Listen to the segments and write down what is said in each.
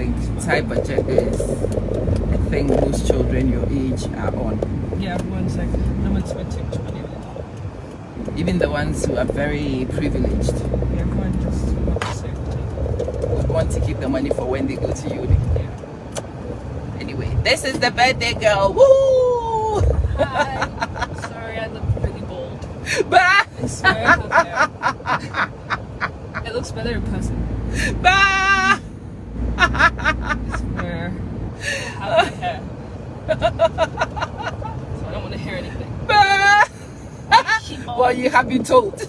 think type of checkers, I think most children your age are on. Yeah, everyone's like, no one's spent too much money on it. Even the ones who are very privileged Yeah, everyone just wants to save money. would want to keep the money for when they go to uni. Yeah. Anyway, this is the birthday girl. Woo! Hi. Sorry, I look really bold. Bah! I swear I have hair. It looks better in person. Bah! I swear. I have my hair. So I don't want to hear anything. Bah! Well, you have been told. If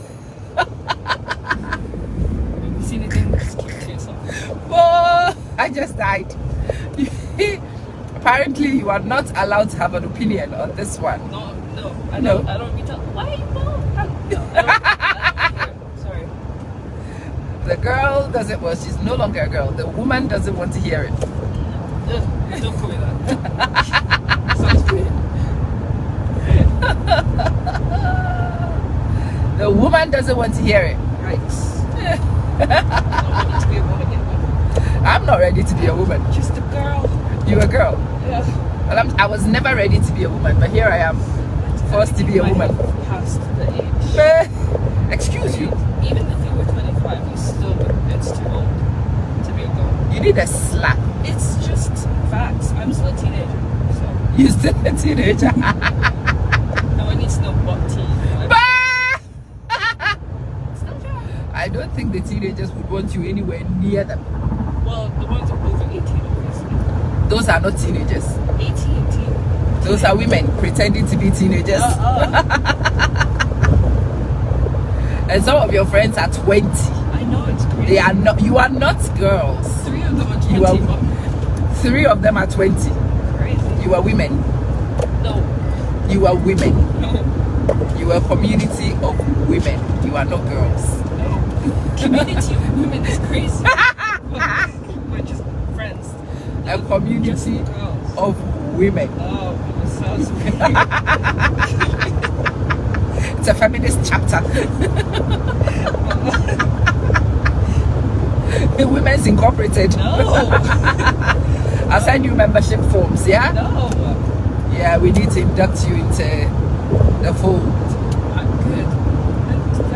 you see anything, just keep it to yourself. Oh, I just died. Apparently, you are not allowed to have an opinion on this one. No, I No. don't be told. Why you know? No, I don't sorry. The girl doesn't, well, she's no longer a girl. The woman doesn't want to hear it. Ugh, don't call me that. Sounds weird. The woman doesn't want to hear it. Yikes. I don't want to be a woman yet. I'm not ready to be a woman. Just a girl. You a girl. Yeah. Well, I was never ready to be a woman, but here I am, forced to be a woman. Past the age. Excuse you. Even if you were 25, it's too old to be a girl. You need a slap. It's just facts. I'm still a teenager, so You're still a teenager. no one needs to know what teen. It's not fair. I don't think the teenagers would want you anywhere near them. Well, the ones are over 18, obviously. Those are not teenagers. 18. Those are women pretending to be teenagers. And some of your friends are 20. I know, it's crazy. They are not. You are not girls. 3 of them are 20. You are. 3 of them are 20. Crazy. You are women. No. You are women. No. You are a community of women. You are not girls. No. Community of women is crazy. We're just friends. A community Just girls. of women. Oh, it sounds weird. It's a feminist chapter. The Women's Incorporated. No. I'll send you membership forms, yeah? No. Yeah, we need to induct you into the fold. I'm good.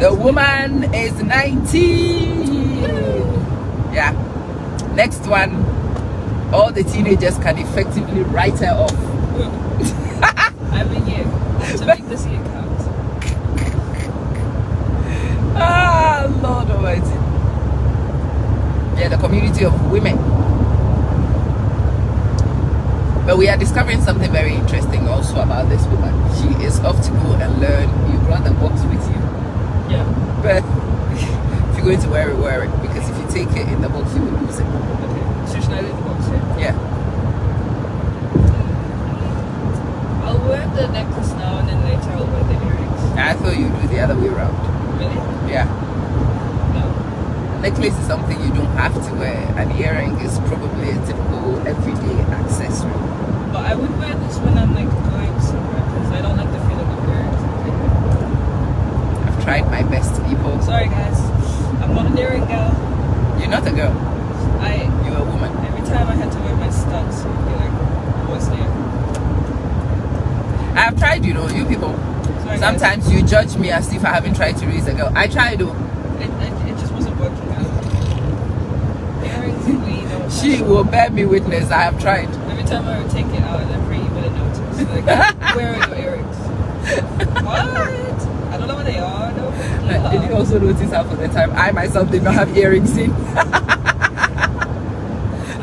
The woman is 19. Yeah. Next one, all the teenagers can effectively write her off. I have a year to make this year count. Ah, Lord Almighty. Yeah, the community of women. But we are discovering something very interesting also about this woman. She is off to go and learn. You brought the box with you. Yeah. But if you're going to wear it. Because if you take it in the box, you will lose it. Okay. So should I leave the box here? Yeah. I'll wear the necklace now and then later I'll wear the earrings. I thought you'd do the other way around. Really? Yeah. No. Necklace is something you don't have to wear. An earring is probably a typical everyday accessory. But I would wear this when I'm like going somewhere because I don't like the feeling of earrings. I've tried my best, people. Sorry guys. I'm not an earring girl. You're not a girl. You're a woman. Every time I had to wear my studs, I'd be like, what's there? I've tried, you people. Sorry, Sometimes you judge me as if I haven't tried to raise a girl. I tried though. It just wasn't working out. Earrings and weed. She will bear me witness. I have tried. Every time I would take it out and then bring you would notice. Like, where are your earrings? What? I don't know where they are. No. Did you also notice how for the time I myself did not have earrings in?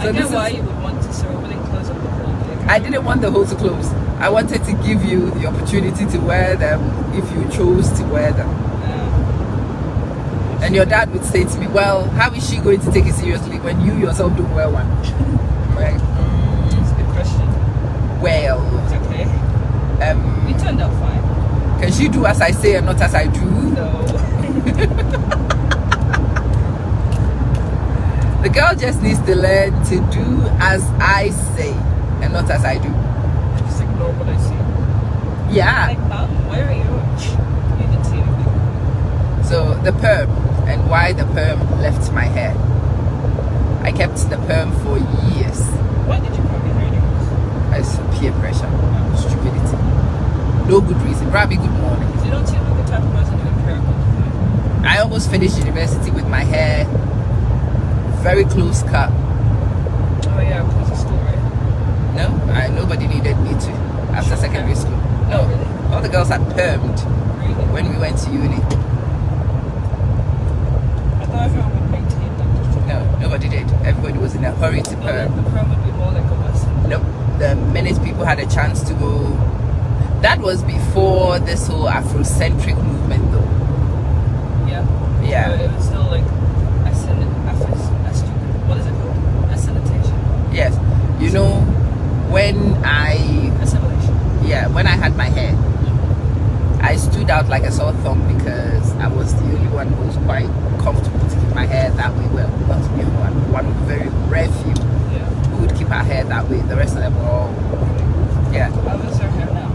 I get why you would want to serve and close up the whole thing. I didn't want the hole to close. I wanted to give you the opportunity to wear them if you chose to wear them. And your dad would say to me, well, how is she going to take it seriously when you yourself don't wear one? Right? It's a good question. Well, It's okay. We turned out fine. can she do as I say and not as I do? No. The girl just needs to learn to do as I say and not as I do. Just ignore what I see. Yeah. Like, Mom, where are you? You didn't see anything. So the perm and why the perm left my hair. I kept the perm for years. Why did you perm your hair anyways? It's peer pressure, stupidity. No good reason. Probably good morning. You don't seem like the type of person doing hair. I almost finished university with my hair very close cut. Oh yeah, because of school, right? No, nobody needed me to after secondary school. No, Oh, really? all the girls had permed Really? when we went to uni. I thought everyone would maintain them. No, nobody did. Everybody was in a hurry to The perm. perm would be more like a Western. Nope. The minute people had a chance to go, that was before this whole Afrocentric movement, though. Yeah. Yeah. So it was still like what is it called? Assimilation. Yes. You know, when Assimilation. when I had my hair, I stood out like a sore thumb because I was the only one who was quite comfortable to keep my hair that way. Well, not the only one of the very rare few Yeah. who would keep our hair that way. The rest of them were all, yeah. How is their hair now?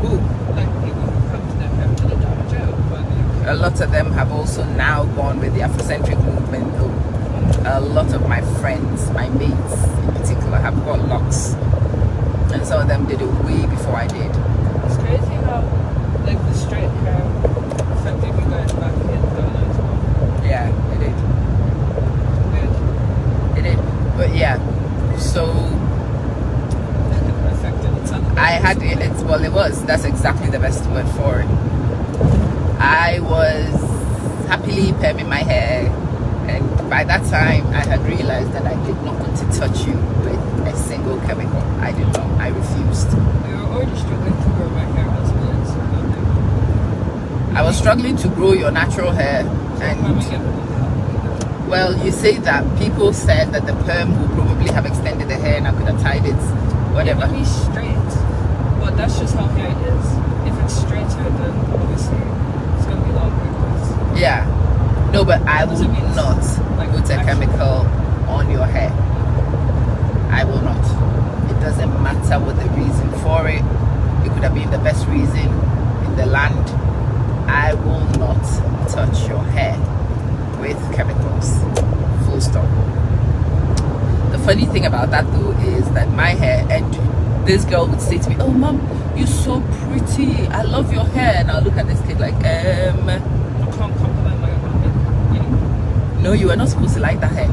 Who? Like people who cut their hair to the down but A lot of them have also now gone with the Afrocentric movement, though. A lot of my friends, my mates in particular, have got locks. And some of them did it way before I did. it's crazy how like the straight hair affected you guys back in the 90s. Yeah, it did. Weird. It did. But yeah, so Affected it sounded I had it. Well, it was. That's exactly the best word for it. I was happily perming my hair, and by that time, I had realized that I did not want to touch you with a single chemical. I did not. I refused. we were already struggling to grow my hair as well as I was struggling to grow your natural hair, and well, you say that people said that the perm would probably have extended the hair, and I could have tied it, whatever. It would be straight, but that's just how hair is. If it's straighter, then obviously it's gonna be longer. Yeah. No, but I will Doesn't mean not like put a actually- chemical on your hair. I will not. It doesn't matter what the reason for it. It could have been the best reason in the land. I will not touch your hair with chemicals. Full stop. The funny thing about that though is that my hair, and this girl would say to me, "Oh mom, you're so pretty. I love your hair." And I'll look at this kid like, I can't compliment my opinion. no, you are not supposed to like that hair.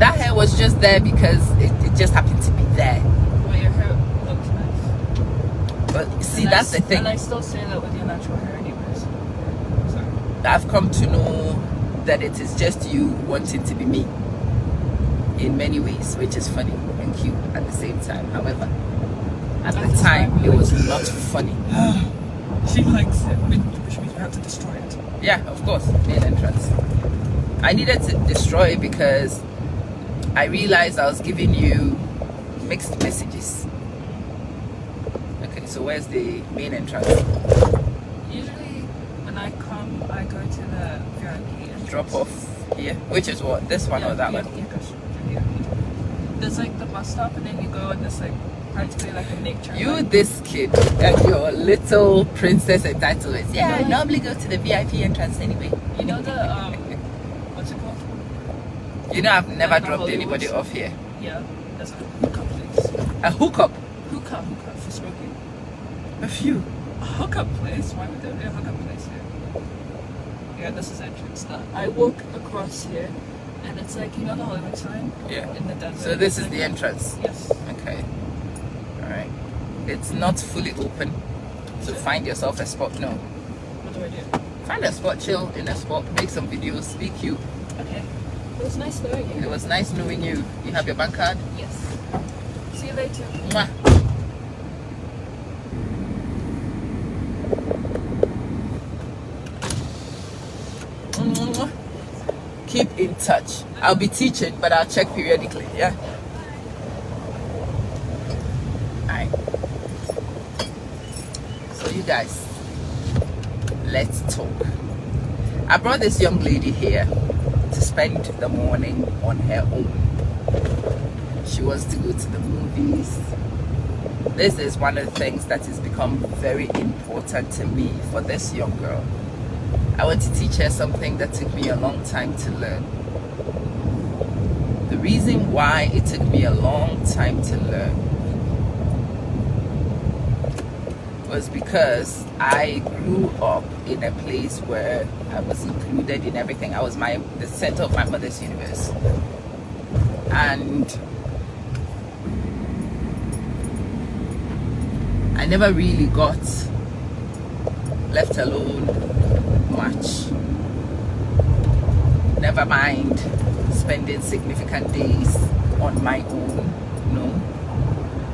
That hair was just there because it just happened to be there. But your hair looks nice. But see, And that's the thing. And I still say that with your natural hair anyways. Sorry. I've come to know that it is just you wanting to be me in many ways, which is funny and cute at the same time. However, at the time, it was not funny. She likes it, which means we have to destroy it. Yeah, of course, main entrance. I needed to destroy it because I realized I was giving you mixed messages. Okay, so where's the main entrance? Usually, when I come, I go to the VIP entrance. Drop off here, which is what, this one or that one? There's like the bus stop, and then you go and there's like practically like a nature. You, this kid, and your little princess entitlements. Yeah, I normally go to the VIP entrance anyway. You know the what's it called? You know, I've never Like a dropped Hollywood anybody stuff. off here. Yeah, there's a hookup place. A hookup. Hookah for smoking. A few. A hookup place? Why would there be a hookup place here? Yeah, this is entrance. I walk across here, and it's like, you know the Hollywood sign? Yeah. In the desert. So this It's is like- the entrance. Yes. Okay. All right. It's not fully open, so find yourself a spot. No, What do I do? find a spot, chill in a spot, make some videos, speak cute. Okay. It was nice knowing It you. was nice knowing you. You have your bank card. Yes. See you later. Mwah. Mwah. Keep in touch. I'll be teaching, but I'll check periodically. Yeah. Alright. So you guys, let's talk. I brought this young lady here to spend the morning on her own. She wants to go to the movies. This is one of the things that has become very important to me for this young girl. I want to teach her something that took me a long time to learn. The reason why it took me a long time to learn was because I grew up in a place where I was included in everything. I was the center of my mother's universe. And I never really got left alone much. Never mind spending significant days on my own,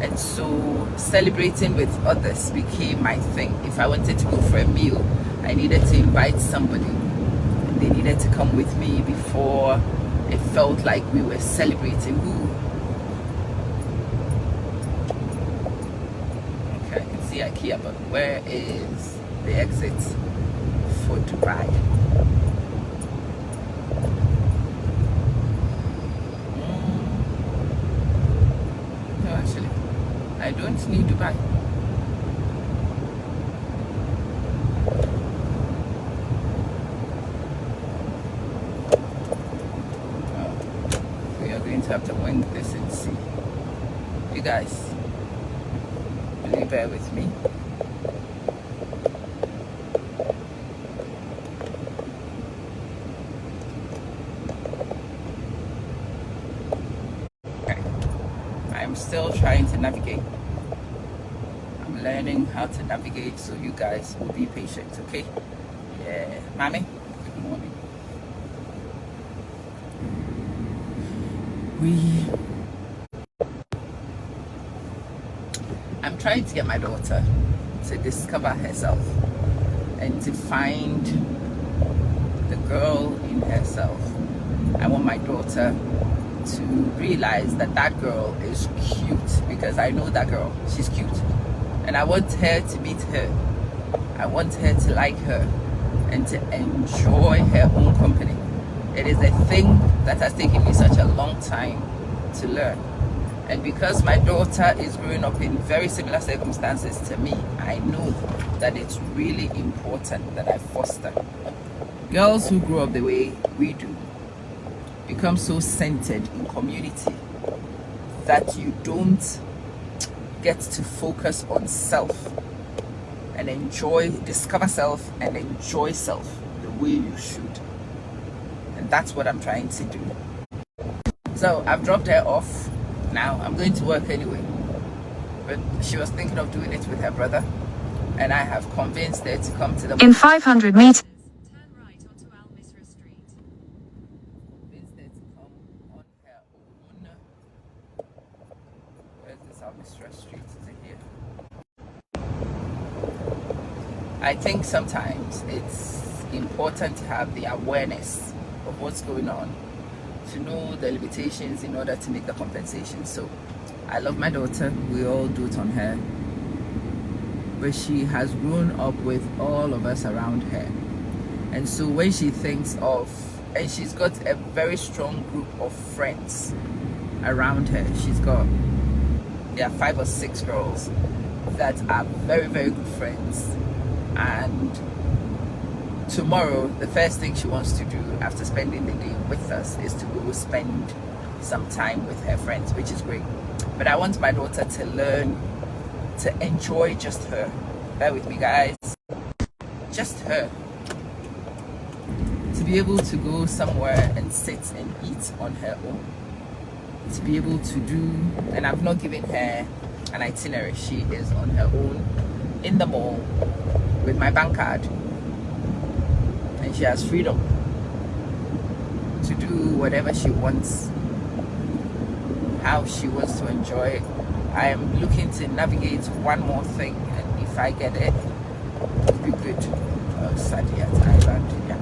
And so celebrating with others became my thing. If I wanted to go for a meal, I needed to invite somebody. They needed to come with me before it felt like we were celebrating. Okay, I can see IKEA, but where is the exit for Dubai? No, actually, I don't need Dubai. We are going to have to wing this and see. You guys, will you bear with me? Okay. I'm still trying to navigate. I'm learning how to navigate, so you guys will be patient, okay? Yeah. Mommy, good morning. I'm trying to get my daughter to discover herself and to find the girl in herself. I want my daughter to realize that that girl is cute, because I know that girl. She's cute, and I want her to meet her. I want her to like her and to enjoy her own company. It is a thing that has taken me such a long time to learn. And because my daughter is growing up in very similar circumstances to me, I know that it's really important that I foster. Girls who grow up the way we do become so centered in community that you don't get to focus on self and discover self and enjoy self the way you should. And that's what I'm trying to do. So I've dropped her off. Now I'm going to work anyway, but she was thinking of doing it with her brother, and I have convinced her to come to the in 500 meters. Turn right onto Al Misra Street. Convinced her to come on her own. Where's this Al Misra Street? Is it here? I think sometimes it's important to have the awareness of what's going on, to know the limitations in order to make the compensation. So I love my daughter, we all dote on her, but she has grown up with all of us around her. And so when she thinks of, and she's got a very strong group of friends around her, she's got, 5 or 6 girls that are very, very good friends. And tomorrow, the first thing she wants to do after spending the day with us is to go spend some time with her friends, which is great. But I want my daughter to learn to enjoy just her. Bear with me, guys. Just her. To be able to go somewhere and sit and eat on her own. To be able to do, and I've not given her an itinerary. She is on her own in the mall with my bank card. And she has freedom to do whatever she wants, how she wants to enjoy it. I am looking to navigate one more thing, and if I get it, it'll be good. Saadiyat Island, yeah.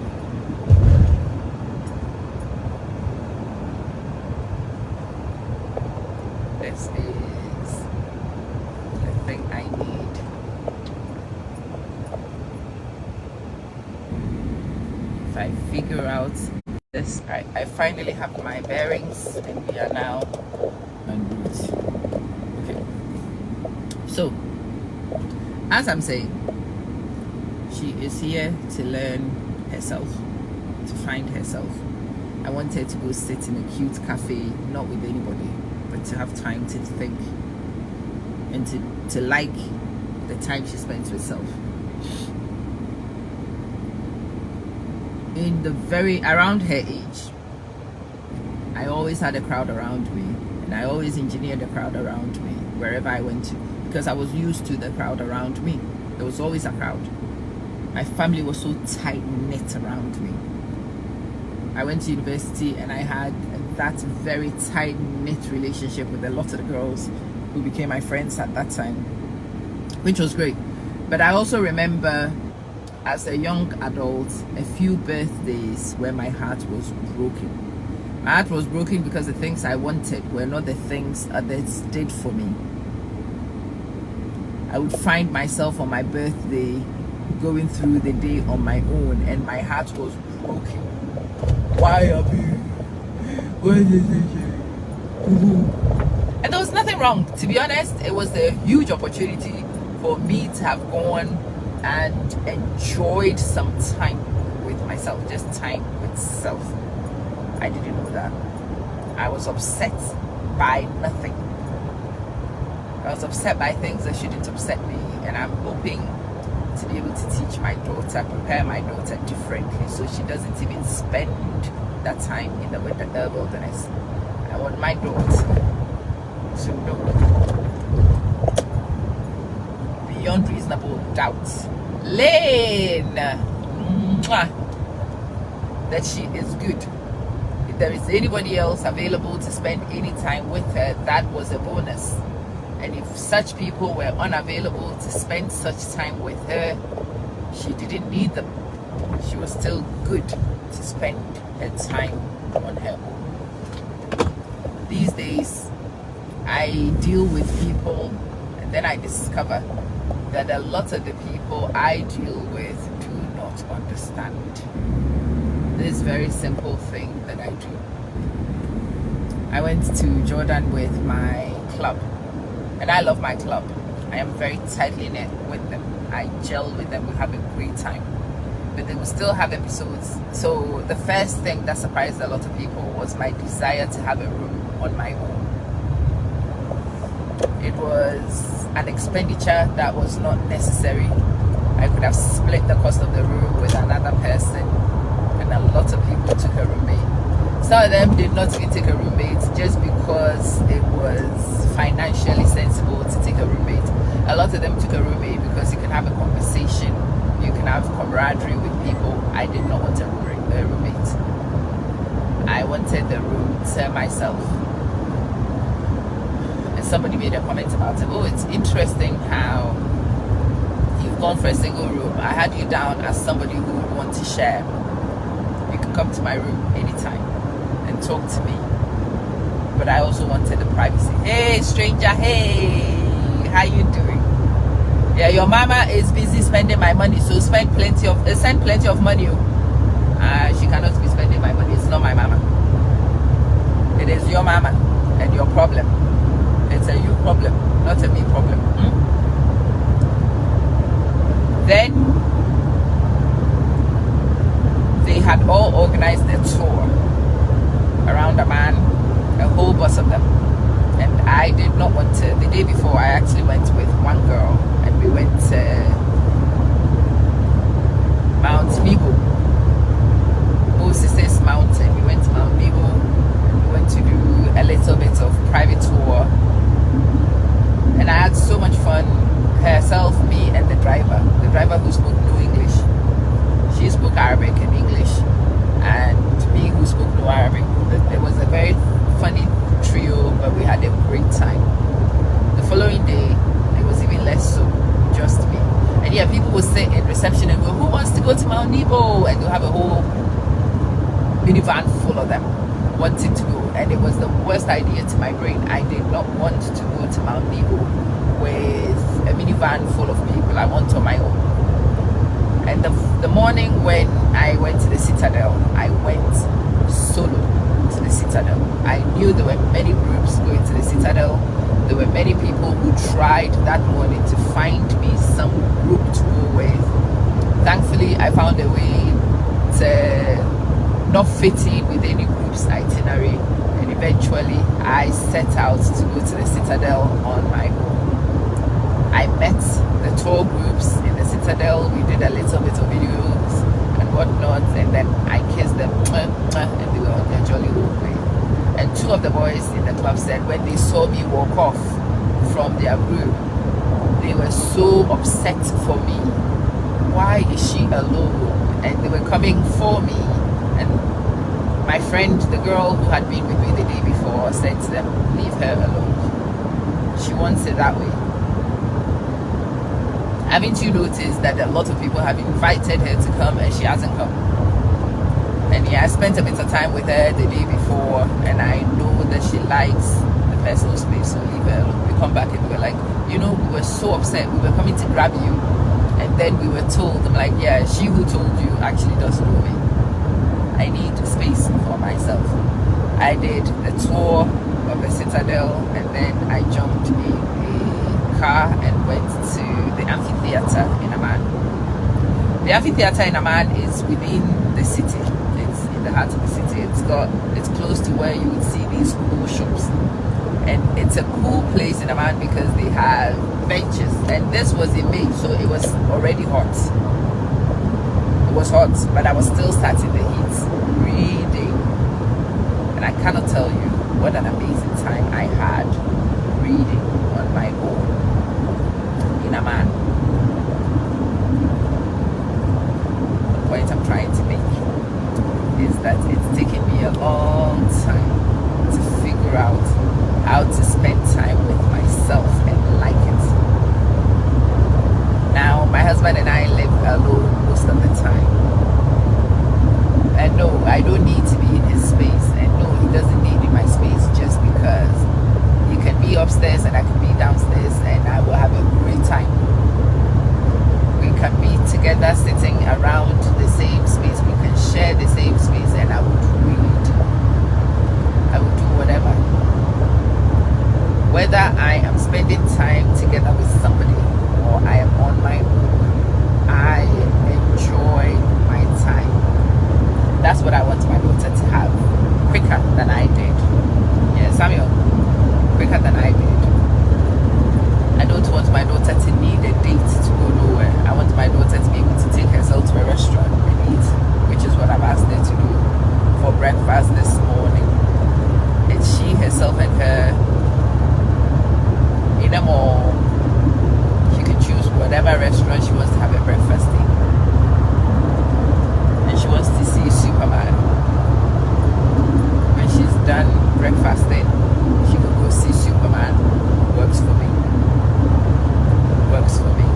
This is the thing I need. If I figure out this, I finally have my bearings, and we are now en route. Okay. So, as I'm saying, she is here to learn herself, to find herself. I wanted to go sit in a cute cafe, not with anybody, but to have time to think and to like the time she spends with self. In the around her age, I always had a crowd around me, and I always engineered a crowd around me wherever I went to, because I was used to the crowd around me. There was always a crowd. My family was so tight-knit around me. I went to university and I had that very tight-knit relationship with a lot of the girls who became my friends at that time, which was great. But I also remember as a young adult, a few birthdays where my heart was broken. My heart was broken because the things I wanted were not the things others did for me. I would find myself on my birthday going through the day on my own, and my heart was broken. Why are you? What is it? And there was nothing wrong. To be honest, it was a huge opportunity for me to have gone and enjoyed some time with myself, just time with self. I didn't know that. I was upset by nothing. I was upset by things that shouldn't upset me, and I'm hoping to be able to teach my daughter, prepare my daughter differently, so she doesn't even spend that time in the wilderness. I want my daughter to know beyond reasonable doubt, Lane, that she is good. If there is anybody else available to spend any time with her, that was a bonus. And if such people were unavailable to spend such time with her, she didn't need them. She was still good to spend her time on her own. These days, I deal with people, and then I discover that a lot of the people I deal with do not understand this very simple thing that I do. I went to Jordan with my club, and I love my club. I am very tightly knit with them. I gel with them. We have a great time. But they will still have episodes. So the first thing that surprised a lot of people was my desire to have a room on my own. It was an expenditure that was not necessary. I could have split the cost of the room with another person, and a lot of people took a roommate. Some of them did not even take a roommate just because it was financially sensible to take a roommate. A lot of them took a roommate because you can have a conversation, you can have camaraderie with people. I did not want a roommate. I wanted the room to myself. And somebody made a comment about it. Oh, it's interesting how you've gone for a single room. I had you down as somebody who would want to share. You can come to my room anytime and talk to me. But I also wanted the privacy. Hey, stranger, hey, how you doing? Yeah, your mama is busy spending my money, so send plenty of money. She cannot be spending my money. It's not my mama. It is your mama and your problem. It's a you problem, not a me problem. Then they had all organized a tour around Amman, a whole bus of them. And I did not want to. The day before, I actually went with one girl, and we went to Mount Nebo, Moses' mountain. We went to Mount Nebo, and we went to do a little bit of private tour. And I had so much fun. Herself, me, and the driver who spoke no English. She spoke Arabic and English, and me who spoke no Arabic. It was a very funny trio, but we had a great time. The following day, it was even less so, just me. And yeah, people would sit in reception and go, who wants to go to Mount Nebo? And they'll have a whole minivan full of them wanting to go. And it was the worst idea to my brain. I did not want to go to Mount Nebo with a minivan full of people. I want on my own. And the morning when I went to the Citadel, I went solo to the Citadel. I knew there were many groups going to the Citadel. There were many people who tried that morning to find me some group to go with. Thankfully, I found a way to not fit in with any group eventually I set out to go to the Citadel on my own. I met the tour groups in the Citadel. We did a little bit of videos and whatnot, and then I kissed them and they were on their jolly old way. And two of the boys in the club said when they saw me walk off from their group, they were so upset for me. Why is she alone? And they were coming for me. And my friend, the girl who had been with me the day before, said to them, leave her alone. She wants it that way. Haven't you noticed that a lot of people have invited her to come and she hasn't come? And yeah, I spent a bit of time with her the day before, and I know that she likes the personal space, so leave her alone. We come back and we were like, you know, we were so upset. We were coming to grab you, and then we were told, I'm like, yeah, she who told you actually doesn't know me. I need space for myself. I did the tour of the Citadel, and then I jumped in a car and went to the amphitheater in Amman. The amphitheater in Amman is within the city. It's in the heart of the city. It's close to where you would see these cool shops. And it's a cool place in Amman because they have benches. And this was in May, so it was already hot. It was hot, but I was still sat in the heat, reading. And I cannot tell you what an amazing time I had reading on my own in Amman. The point I'm trying to make is that it's taken me a long time to figure out how to spend time with myself and like it. Now, my husband and I live alone most of the time. And no, I don't need to be in his space. And no, he doesn't need in my space just because he can be upstairs and I can be downstairs and I will have a great time. We can be together sitting around the same space. We can share the same space and I would read. I would do whatever. Whether I am spending time together with somebody or I am on my own, I enjoy my time. That's what I want my daughter to have, quicker than I did. Yeah, Samuel, quicker than I did. I don't want my daughter to need a date to go nowhere. I want my daughter to be able to take herself to a restaurant and eat, which is what I've asked her to do for breakfast this morning. And she herself and her in a mall, she can choose whatever restaurant she wants to have a breakfast in. And she wants to see Superman. When she's done breakfasting, she can go see Superman. Works for me. Works for me.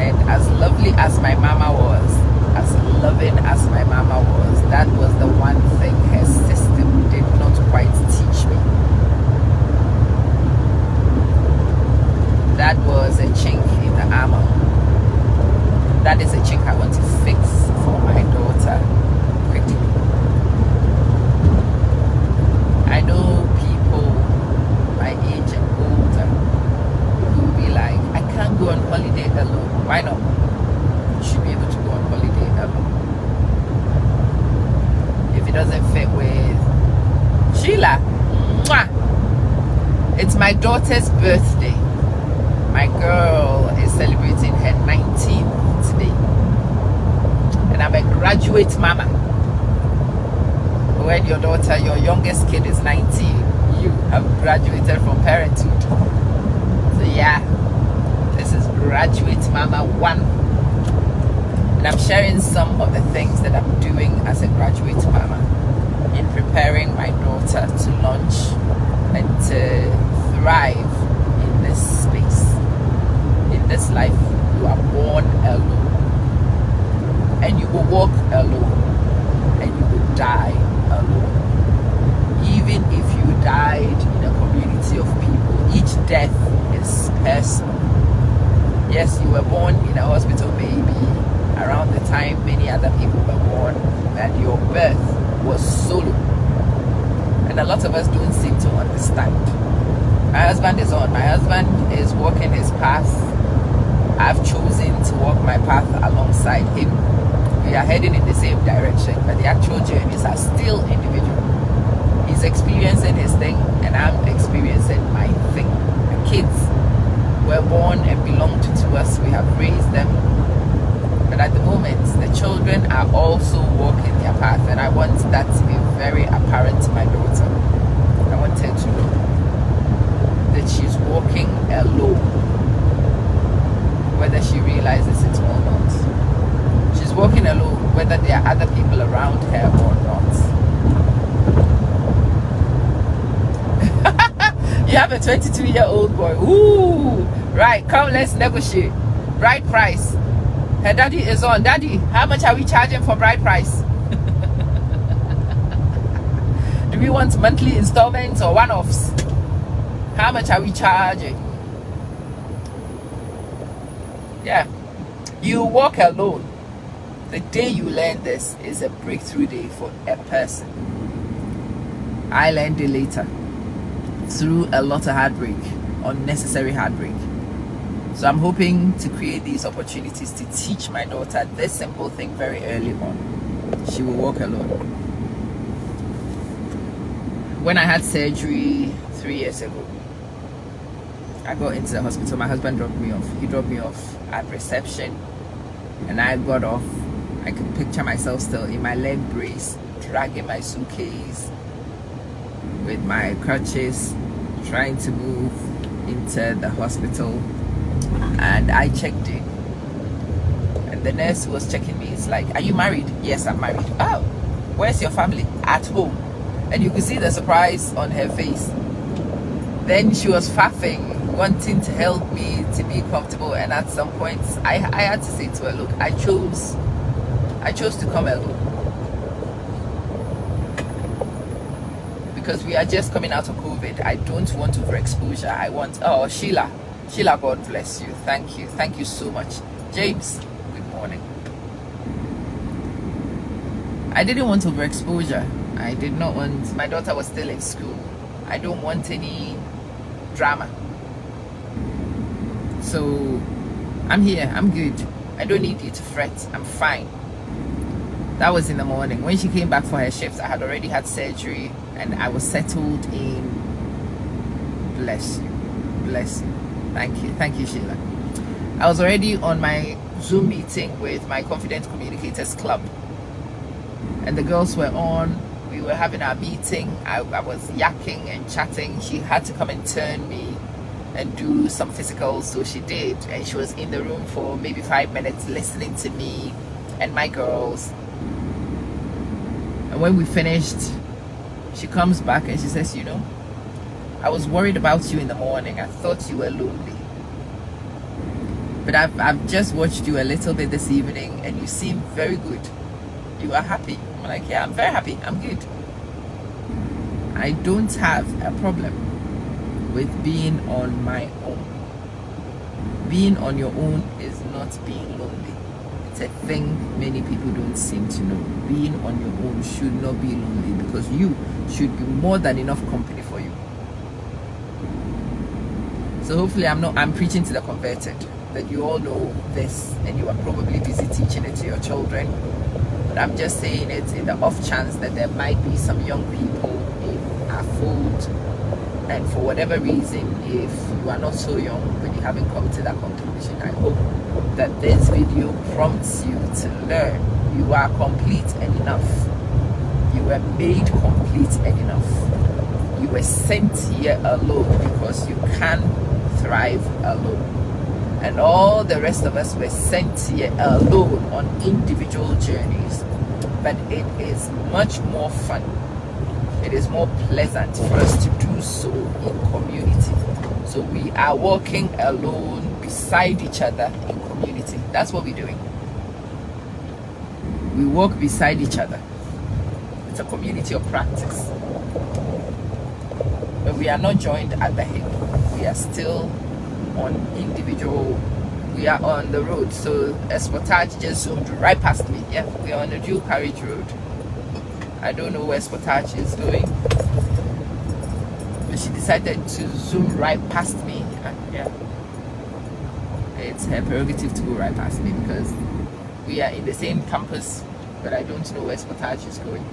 And as lovely as my mama was, as loving as my mama was, that was the one thing her system did not quite teach me. That was a chink in the armor. That is a chink I want to fix for my daughter quickly. I know people my age and older who will be like, I can't go on holiday alone. Why not? You should be able to go on holiday alone. If it doesn't fit with Sheila, mwah, it's my daughter's birthday. My girl is celebrating her 19th today. And I'm a graduate mama. When your daughter, your youngest kid is 19, you have graduated from parenthood. So yeah, this is graduate mama 1. And I'm sharing some of the things that I'm doing as a graduate mama in preparing my daughter to launch and to thrive in this space. In this life, you are born alone, and you will walk alone, and you will die alone. Even if you died in a community of people, each death is personal. Yes, you were born in a hospital maybe around the time many other people were born, and your birth was solo. And a lot of us don't seem to understand. My husband is on. My husband is walking his path. I've chosen to walk my path alongside him. We are heading in the same direction, but the actual journeys are are still individual. He's experiencing his thing, and I'm experiencing my thing. The kids were born and belonged to us. We have raised them. But at the moment, the children are also walking their path, and I want that to be very apparent to my daughter. I want her to know that she's walking alone, whether she realizes it or not. She's walking alone, whether there are other people around her or not. You have a 22-year-old boy. Ooh, right, come, let's negotiate. Bride price. Her daddy is on. Daddy, how much are we charging for bride price? Do we want monthly installments or one-offs? How much are we charging? Yeah. You walk alone. The day you learn this is a breakthrough day for a person. I learned it later through a lot of heartbreak, unnecessary heartbreak. So I'm hoping to create these opportunities to teach my daughter this simple thing very early on. She will walk alone. When I had surgery 3 years ago, I got into the hospital. My husband dropped me off. He dropped me off at reception, and I got off. I could picture myself still in my leg brace, dragging my suitcase with my crutches, trying to move into the hospital. And I checked in, and the nurse was checking me. It's like, are you married? Yes, I'm married. Oh, where's your family? At home. And you could see the surprise on her face. Then she was faffing, wanting to help me to be comfortable, and at some point I had to say to her, look, I chose to come alone because we are just coming out of COVID. I don't want overexposure. I want, oh, Sheila, God bless you. Thank you so much. James, good morning. I didn't want overexposure. I did not want, my daughter was still in school. I don't want any drama. So I'm here, I'm good. I don't need you to fret, I'm fine. That was in the morning. When she came back for her shift, I had already had surgery and I was settled in. Bless you. Thank you, Sheila. I was already on my Zoom meeting with my Confident Communicators Club, and the girls were on. We were having our meeting. I was yakking and chatting. She had to come and turn me and do some physicals, so she did, and she was in the room for maybe 5 minutes listening to me and my girls. And when we finished, she comes back and she says, you know, I was worried about you in the morning. I thought you were lonely, but I've just watched you a little bit this evening and you seem very good. You are happy. I'm like, yeah, I'm very happy. I'm good. I don't have a problem with being on my own. Being on your own is not being lonely. It's a thing many people don't seem to know. Being on your own should not be lonely, because you should be more than enough company for you. So hopefully I'm preaching to the converted, that you all know this and you are probably busy teaching it to your children. But I'm just saying it in the off chance that there might be some young people in our fold, and for whatever reason, if you are not so young but you haven't come to that conclusion, I hope that this video prompts you to learn you are complete and enough. You were made complete and enough. You were sent here alone because you can thrive alone. And all the rest of us were sent here alone on individual journeys. But it is much more fun. It is more pleasant for us to do so in community. So we are walking alone beside each other in community. That's what we're doing. We walk beside each other. It's a community of practice. But we are not joined at the hip. We are still on individual. We are on the road. So Esportage just zoomed right past me. Yeah, we are on the dual carriage road. I don't know where Esportage is going, but she decided to zoom right past me. And yeah, it's her prerogative to go right past me, because we are in the same campus, but I don't know where Esportage is going.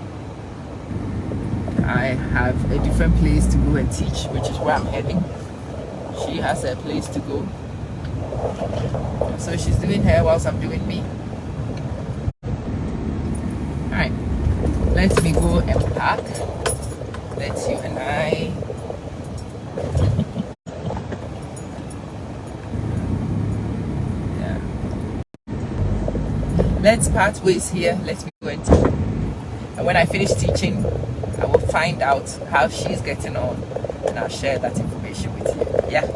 I have a different place to go and teach, which is where I'm heading. She has a place to go, so she's doing her whilst I'm doing me. Alright, let me go and pack. Let you and I let's part ways here. Let me go and teach. And when I finish teaching, I will find out how she's getting on and I'll share that information with you. Yeah.